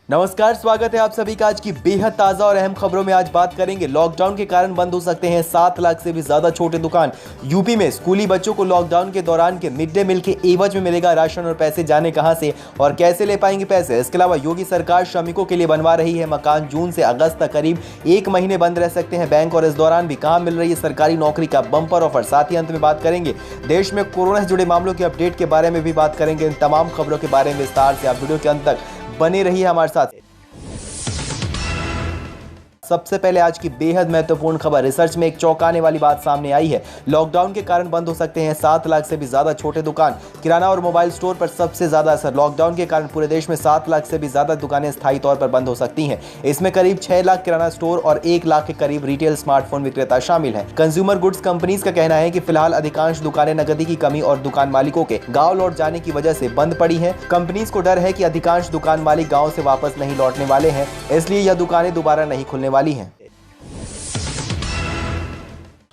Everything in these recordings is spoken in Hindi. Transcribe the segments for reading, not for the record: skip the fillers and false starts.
नमस्कार, स्वागत है आप सभी का आज की बेहद ताजा और अहम खबरों में। आज बात करेंगे लॉकडाउन के कारण बंद हो सकते हैं 7 लाख से भी ज्यादा छोटे दुकान। यूपी में स्कूली बच्चों को लॉकडाउन के दौरान के मिड डे मील के एवज में मिलेगा राशन और पैसे जाने कहां से और कैसे ले पाएंगे पैसे। इसके अलावा योगी सरकार श्रमिकों के लिए बनवा रही है मकान। जून से अगस्त तक करीब 1 महीने बंद रह सकते हैं बैंक और इस दौरान भी कहां मिल रही है सरकारी नौकरी का बम्पर ऑफर। साथ ही अंत में बात करेंगे देश में कोरोना से जुड़े मामलों के अपडेट के बारे में भी बात करेंगे। इन तमाम खबरों के बारे में विस्तार से आप वीडियो के अंत तक बने रहिए हमारे साथ। सबसे पहले आज की बेहद महत्वपूर्ण खबर। रिसर्च में एक चौंकाने वाली बात सामने आई है। लॉकडाउन के कारण बंद हो सकते हैं 7 लाख से भी ज्यादा छोटे दुकान। किराना और मोबाइल स्टोर पर सबसे ज्यादा असर। लॉकडाउन के कारण पूरे देश में 7 लाख से भी ज्यादा दुकानें स्थायी तौर पर बंद हो सकती हैं। इसमें करीब 6 लाख किराना स्टोर और 1 लाख के करीब रिटेल स्मार्टफोन विक्रेता शामिल हैं। कंज्यूमर गुड्स कंपनीज का कहना है कि फिलहाल अधिकांश दुकानें नकदी की कमी और दुकान मालिकों के गाँव लौट जाने की वजह से बंद पड़ी है। कंपनीज को डर है कि अधिकांश दुकान मालिक गाँव से वापस नहीं लौटने वाले हैं, इसलिए यह दुकानें दोबारा नहीं खुलने वाली हैं।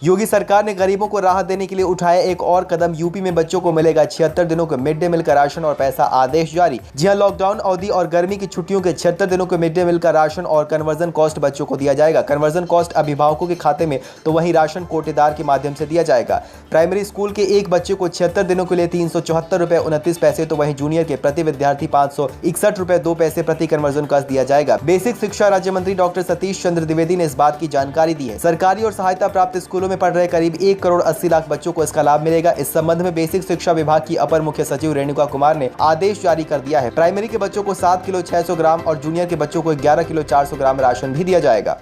योगी सरकार ने गरीबों को राहत देने के लिए उठाया एक और कदम। यूपी में बच्चों को मिलेगा 76 दिनों के मिड डे मील का राशन और पैसा। आदेश जारी। जी हां, लॉकडाउन अवधि और गर्मी की छुट्टियों के 76 दिनों के मिड डे मील का राशन और कन्वर्जन कॉस्ट बच्चों को दिया जाएगा। कन्वर्जन कॉस्ट अभिभावकों के खाते में तो वहीं राशन कोटेदार के माध्यम से दिया जाएगा। प्राइमरी स्कूल के एक बच्चे को 76 दिनों के लिए 374 रुपए 29 पैसे, तो वहीं जूनियर के प्रति विद्यार्थी 561 रुपए 2 पैसे प्रति कन्वर्जन कॉस्ट दिया जाएगा। बेसिक शिक्षा राज्य मंत्री डॉक्टर सतीश चंद्र द्विवेदी ने इस बात की जानकारी दी है। सरकारी और सहायता प्राप्त स्कूलों में पढ़ रहे करीब 1 करोड़ 80 लाख बच्चों को इसका लाभ मिलेगा। इस संबंध में बेसिक शिक्षा विभाग की अपर मुख्य सचिव रेणुका कुमार ने आदेश जारी कर दिया है। प्राइमरी के बच्चों को 7 किलो 600 ग्राम और जूनियर के बच्चों को 11 किलो 400 ग्राम राशन भी दिया जाएगा।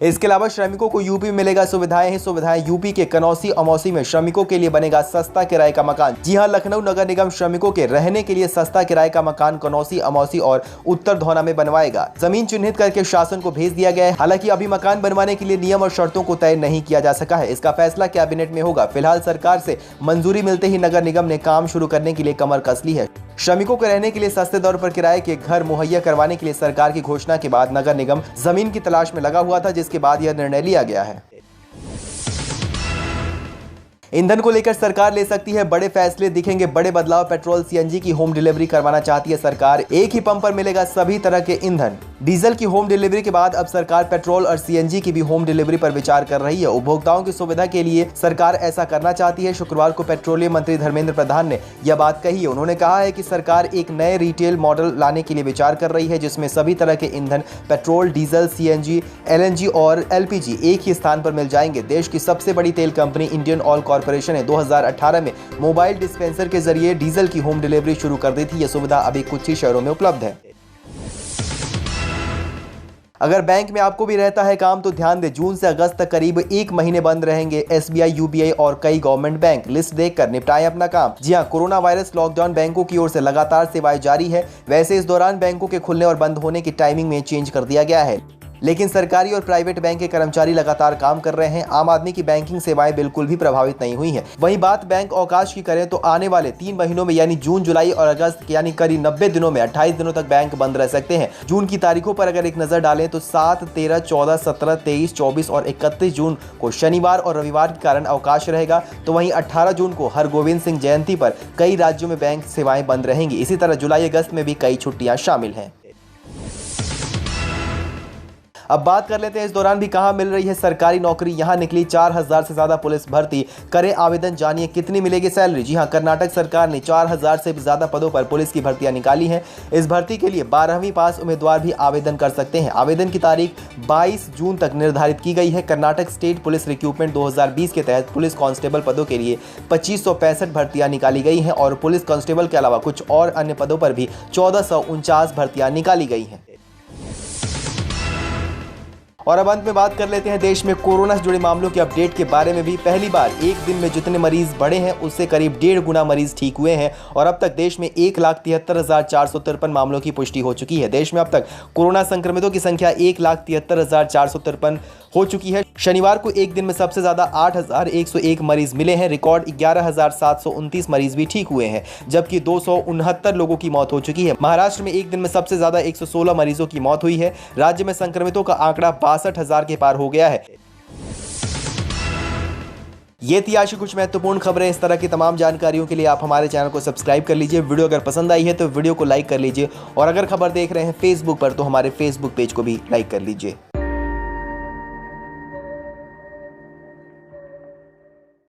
इसके अलावा श्रमिकों को यूपी में मिलेगा सुविधाएं ही सुविधाएं। यूपी के कनौसी अमौसी में श्रमिकों के लिए बनेगा सस्ता किराए का मकान। जी हां, लखनऊ नगर निगम श्रमिकों के रहने के लिए सस्ता किराए का मकान कनौसी अमौसी और उत्तर धौना में बनवाएगा। जमीन चिन्हित करके शासन को भेज दिया गया है। हालांकि अभी मकान बनवाने के लिए नियम और शर्तों को तय नहीं किया जा सका है। इसका फैसला कैबिनेट में होगा। फिलहाल सरकार से मंजूरी मिलते ही नगर निगम ने काम शुरू करने के लिए कमर कस ली है। श्रमिकों को रहने के लिए सस्ते दर पर किराए के घर मुहैया करवाने के लिए सरकार की घोषणा के बाद नगर निगम जमीन की तलाश में लगा हुआ था, जिसके बाद यह निर्णय लिया गया है। ईंधन को लेकर सरकार ले सकती है बड़े फैसले, दिखेंगे बड़े बदलाव। पेट्रोल सीएनजी की होम डिलीवरी करवाना चाहती है सरकार। एक ही पंप पर मिलेगा सभी तरह के ईंधन। डीजल की होम डिलीवरी के बाद अब सरकार पेट्रोल और सीएनजी की भी होम डिलीवरी पर विचार कर रही है। उपभोक्ताओं की सुविधा के लिए सरकार ऐसा करना चाहती है। शुक्रवार को पेट्रोलियम मंत्री धर्मेंद्र प्रधान ने यह बात कही है। उन्होंने कहा है कि सरकार एक नए रिटेल मॉडल लाने के लिए विचार कर रही है, जिसमें सभी तरह के ईंधन पेट्रोल, डीजल, सीएनजी, एलएनजी और एलपीजी एक ही स्थान पर मिल जाएंगे। देश की सबसे बड़ी तेल कंपनी इंडियन ऑयल कॉर्पोरेशन ने 2018 में मोबाइल डिस्पेंसर के जरिए डीजल की होम डिलीवरी शुरू कर दी थी। यह सुविधा अभी कुछ ही शहरों में उपलब्ध है। अगर बैंक में आपको भी रहता है काम तो ध्यान दें, जून से अगस्त तक करीब 1 महीने बंद रहेंगे एसबीआई, यूबीआई और कई गवर्नमेंट बैंक। लिस्ट देखकर निपटाएं अपना काम। जी हां, कोरोना वायरस लॉकडाउन बैंकों की ओर से लगातार सेवाएं जारी है। वैसे इस दौरान बैंकों के खुलने और बंद होने की टाइमिंग में चेंज कर दिया गया है, लेकिन सरकारी और प्राइवेट बैंक के कर्मचारी लगातार काम कर रहे हैं। आम आदमी की बैंकिंग सेवाएं बिल्कुल भी प्रभावित नहीं हुई हैं। वहीं बात बैंक अवकाश की करें तो आने वाले 3 महीनों में यानी जून, जुलाई और अगस्त यानी करीब 90 दिनों में 28 दिनों तक बैंक बंद रह सकते हैं। जून की तारीखों पर अगर एक नजर डालें तो 7, 13, 14, 17, 23, 24 और 31 जून को शनिवार और रविवार के कारण अवकाश रहेगा। तो वहीं 18 जून को हरगोविंद सिंह जयंती पर कई राज्यों में बैंक सेवाएं बंद रहेंगी। इसी तरह जुलाई अगस्त में भी कई छुट्टियां शामिल हैं। अब बात कर लेते हैं इस दौरान भी कहां मिल रही है सरकारी नौकरी। यहां निकली 4000 से ज्यादा पुलिस भर्ती। करें आवेदन, जानिए कितनी मिलेगी सैलरी। जी हां, कर्नाटक सरकार ने 4000 से भी ज्यादा पदों पर पुलिस की भर्तियां निकाली हैं। इस भर्ती के लिए 12वीं पास उम्मीदवार भी आवेदन कर सकते हैं। आवेदन की तारीख 22 जून तक निर्धारित की गई है। कर्नाटक स्टेट पुलिस रिक्रूटमेंट 2020 के तहत पुलिस कांस्टेबल पदों के लिए 2565 भर्तियां निकाली गई हैं और पुलिस कांस्टेबल के अलावा कुछ और अन्य पदों पर भी 1449 भर्तियां निकाली गई हैं। और अब अंत में बात कर लेते हैं देश में कोरोना से जुड़े मामलों के अपडेट के बारे में भी। पहली बार एक दिन में जितने मरीज बढ़े हैं उससे करीब 1.5 गुना मरीज ठीक हुए हैं और अब तक देश में 1,73,453 मामलों की पुष्टि हो चुकी है। देश में अब तक कोरोना संक्रमितों की संख्या 1,73,453 हो चुकी है। शनिवार को एक दिन में सबसे ज्यादा 8,101 मरीज मिले हैं। रिकॉर्ड 11,729 मरीज भी ठीक हुए हैं, जबकि 269 लोगों की मौत हो चुकी है। महाराष्ट्र में एक दिन में सबसे ज्यादा 116 मरीजों की मौत हुई है। राज्य में संक्रमितों का आंकड़ा 62,000 के पार हो गया है। ये थी आज की कुछ महत्वपूर्ण खबरें। इस तरह की तमाम जानकारियों के लिए आप हमारे चैनल को सब्सक्राइब कर लीजिए। वीडियो अगर पसंद आई है तो वीडियो को लाइक कर लीजिए और अगर खबर देख रहे हैं फेसबुक पर तो हमारे फेसबुक पेज को भी लाइक कर लीजिए।